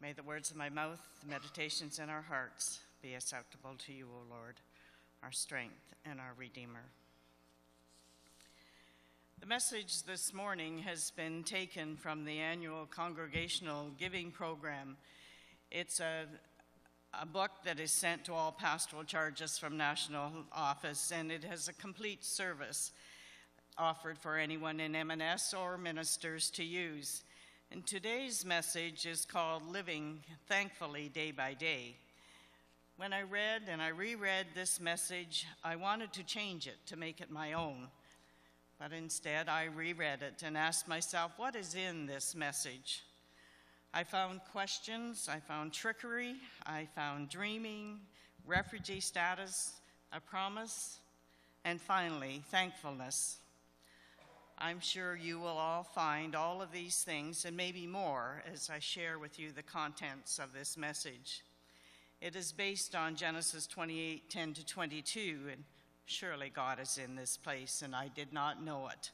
May the words of my mouth, the meditations in our hearts be acceptable to you, O Lord, our strength and our Redeemer. The message this morning has been taken from the annual congregational giving program. It's a book that is sent to all pastoral charges from national office, and it has a complete service offered for anyone in M&S or ministers to use. And today's message is called Living Thankfully Day by Day. When I read and I reread this message, I wanted to change it to make it my own. But instead, I reread it and asked myself, what is in this message? I found questions, I found trickery, I found dreaming, refugee status, a promise, and finally, thankfulness. I'm sure you will all find all of these things and maybe more as I share with you the contents of this message. It is based on Genesis 28:10-22, and surely God is in this place, and I did not know it.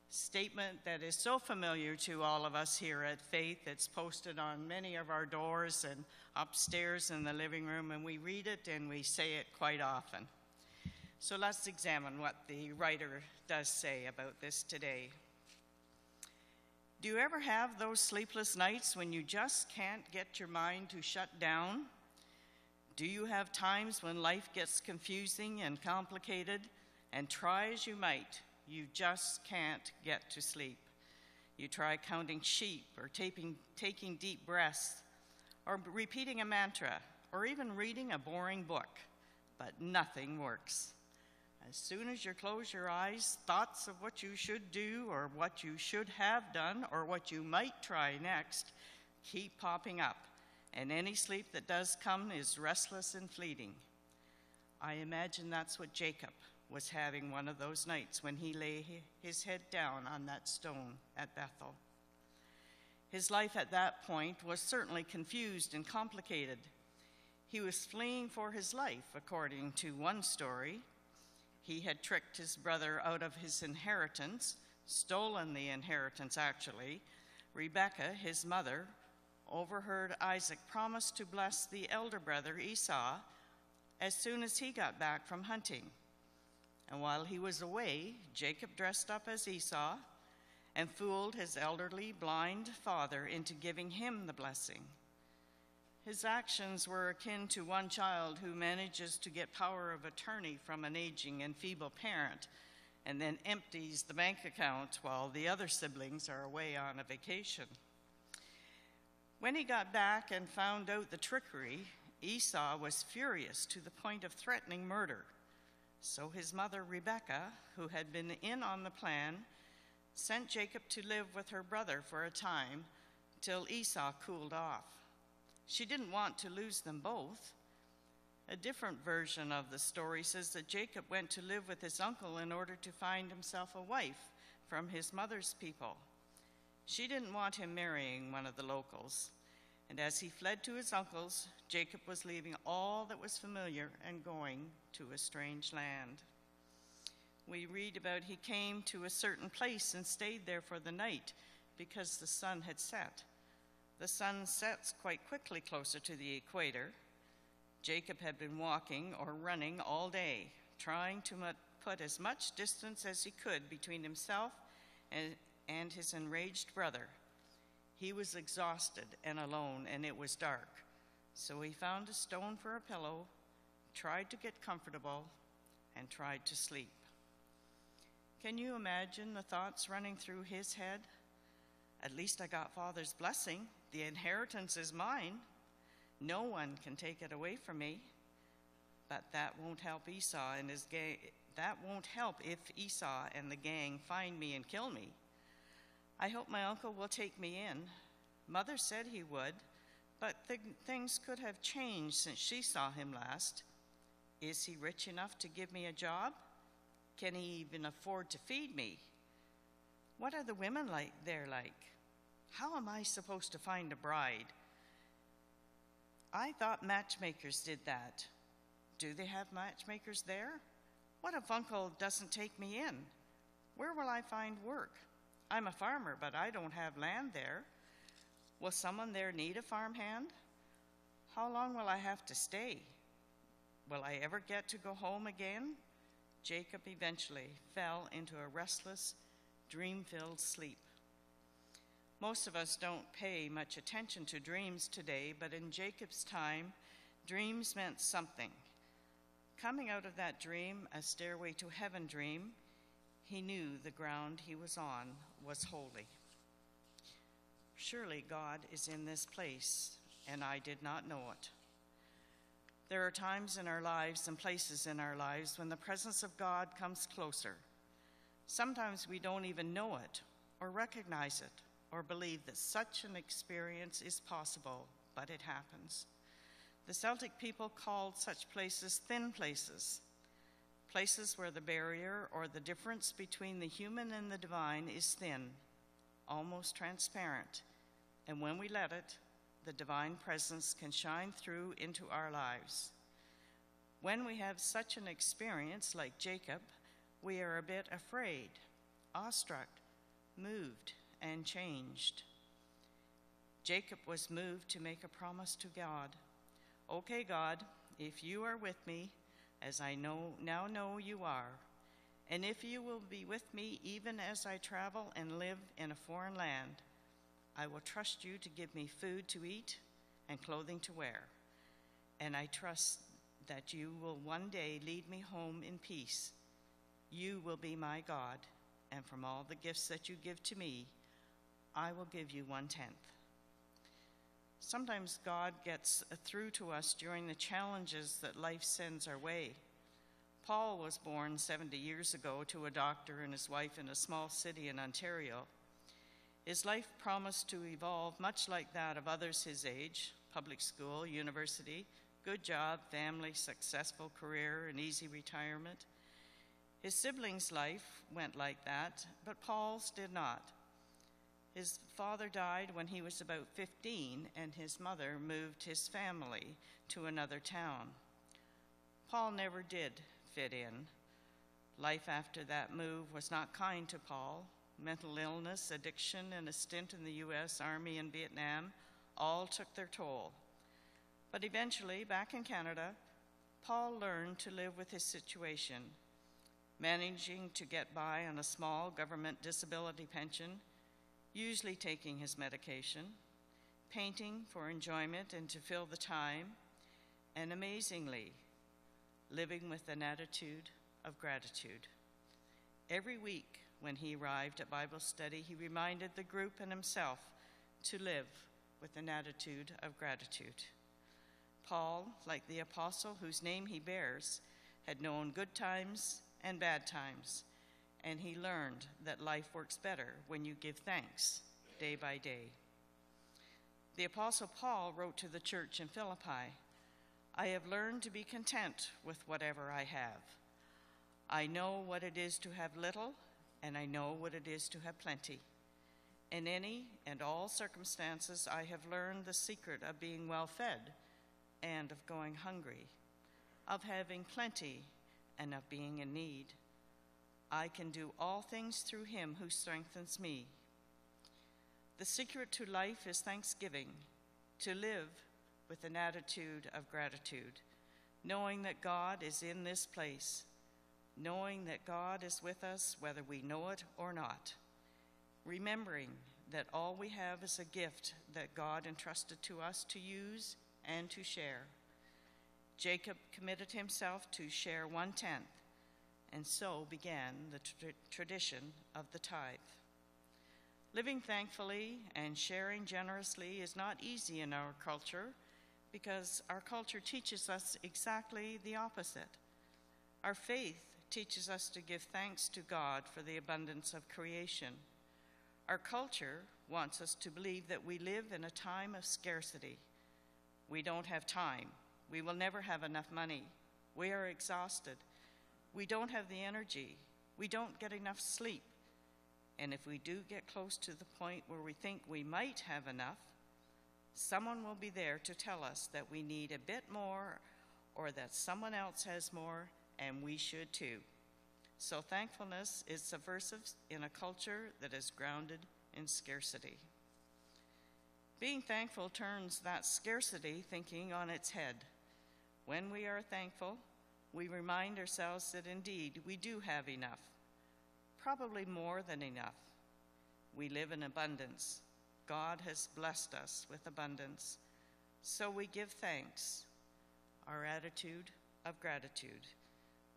Statement that is so familiar to all of us here at Faith. It's posted on many of our doors and upstairs in the living room, and we read it and we say it quite often. So let's examine what the writer does say about this today. Do you ever have those sleepless nights when you just can't get your mind to shut down? Do you have times when life gets confusing and complicated, and try as you might, you just can't get to sleep? You try counting sheep or taking deep breaths or repeating a mantra or even reading a boring book, but nothing works. As soon as you close your eyes, thoughts of what you should do or what you should have done or what you might try next keep popping up, and any sleep that does come is restless and fleeting. I imagine that's what Jacob was having one of those nights when he lay his head down on that stone at Bethel. His life at that point was certainly confused and complicated. He was fleeing for his life, according to one story. He had tricked his brother out of his inheritance, stolen the inheritance actually. Rebekah, his mother, overheard Isaac promise to bless the elder brother Esau as soon as he got back from hunting. And while he was away, Jacob dressed up as Esau and fooled his elderly blind father into giving him the blessing. His actions were akin to one child who manages to get power of attorney from an aging and feeble parent and then empties the bank account while the other siblings are away on a vacation. When he got back and found out the trickery, Esau was furious to the point of threatening murder. So his mother, Rebekah, who had been in on the plan, sent Jacob to live with her brother for a time till Esau cooled off. She didn't want to lose them both. A different version of the story says that Jacob went to live with his uncle in order to find himself a wife from his mother's people. She didn't want him marrying one of the locals. And as he fled to his uncle's, Jacob was leaving all that was familiar and going to a strange land. We read about he came to a certain place and stayed there for the night because the sun had set. The sun sets quite quickly closer to the equator. Jacob had been walking or running all day, trying to put as much distance as he could between himself and his enraged brother. He was exhausted and alone, and it was dark. So he found a stone for a pillow, tried to get comfortable, and tried to sleep. Can you imagine the thoughts running through his head? At least I got Father's blessing. The inheritance is mine. No one can take it away from me. But that won't help Esau and his gang. That won't help if Esau and the gang find me and kill me. I hope my uncle will take me in. Mother said he would, but things could have changed since she saw him last. Is he rich enough to give me a job? Can he even afford to feed me? What are the women like? How am I supposed to find a bride? I thought matchmakers did that. Do they have matchmakers there? What if Uncle doesn't take me in? Where will I find work? I'm a farmer, but I don't have land there. Will someone there need a farmhand? How long will I have to stay? Will I ever get to go home again? Jacob eventually fell into a restless, dream-filled sleep. Most of us don't pay much attention to dreams today, but in Jacob's time, dreams meant something. Coming out of that dream, a stairway to heaven dream, he knew the ground he was on was holy. Surely God is in this place, and I did not know it. There are times in our lives and places in our lives when the presence of God comes closer. Sometimes we don't even know it or recognize it or believe that such an experience is possible, but it happens. The Celtic people called such places thin places, places where the barrier or the difference between the human and the divine is thin, almost transparent, and when we let it, the divine presence can shine through into our lives. When we have such an experience like Jacob, we are a bit afraid, awestruck, moved, and changed. Jacob was moved to make a promise to God. Okay, God, if you are with me, as I now know you are, and if you will be with me even as I travel and live in a foreign land, I will trust you to give me food to eat and clothing to wear, and I trust that you will one day lead me home in peace. You will be my God, and from all the gifts that you give to me, I will give you 1/10. Sometimes God gets through to us during the challenges that life sends our way. Paul was born 70 years ago to a doctor and his wife in a small city in Ontario. His life promised to evolve much like that of others his age: public school, university, good job, family, successful career, and easy retirement. His siblings' life went like that, but Paul's did not. His father died when he was about 15, and his mother moved his family to another town. Paul never did fit in. Life after that move was not kind to Paul. Mental illness, addiction, and a stint in the U.S. Army in Vietnam all took their toll. But eventually, back in Canada, Paul learned to live with his situation, managing to get by on a small government disability pension, usually taking his medication, painting for enjoyment and to fill the time, and amazingly, living with an attitude of gratitude. Every week when he arrived at Bible study, he reminded the group and himself to live with an attitude of gratitude. Paul, like the apostle whose name he bears, had known good times and bad times, and he learned that life works better when you give thanks day by day. The Apostle Paul wrote to the church in Philippi, "I have learned to be content with whatever I have. I know what it is to have little, and I know what it is to have plenty. In any and all circumstances, I have learned the secret of being well fed and of going hungry, of having plenty and of being in need. I can do all things through him who strengthens me." The secret to life is thanksgiving, to live with an attitude of gratitude, knowing that God is in this place, knowing that God is with us whether we know it or not, remembering that all we have is a gift that God entrusted to us to use and to share. Jacob committed himself to share 1/10, and so began the tradition of the tithe. Living thankfully and sharing generously is not easy in our culture because our culture teaches us exactly the opposite. Our faith teaches us to give thanks to God for the abundance of creation. Our culture wants us to believe that we live in a time of scarcity. We don't have time. We will never have enough money. We are exhausted. We don't have the energy. We don't get enough sleep. And if we do get close to the point where we think we might have enough, someone will be there to tell us that we need a bit more or that someone else has more and we should too. So thankfulness is subversive in a culture that is grounded in scarcity. Being thankful turns that scarcity thinking on its head. When we are thankful, we remind ourselves that indeed we do have enough, probably more than enough. We live in abundance. God has blessed us with abundance. So we give thanks. Our attitude of gratitude,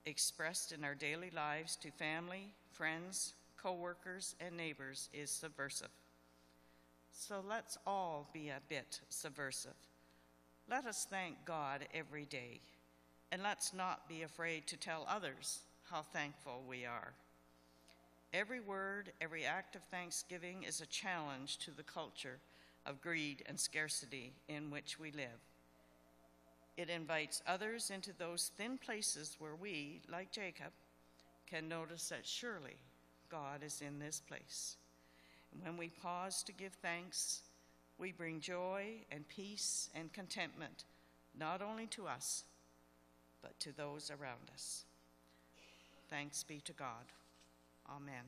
expressed in our daily lives to family, friends, co-workers, and neighbors, is subversive. So let's all be a bit subversive. Let us thank God every day, and let's not be afraid to tell others how thankful we are. Every word, every act of thanksgiving is a challenge to the culture of greed and scarcity in which we live. It invites others into those thin places where we, like Jacob, can notice that surely God is in this place. And when we pause to give thanks, we bring joy and peace and contentment, not only to us, but to those around us. Thanks be to God. Amen.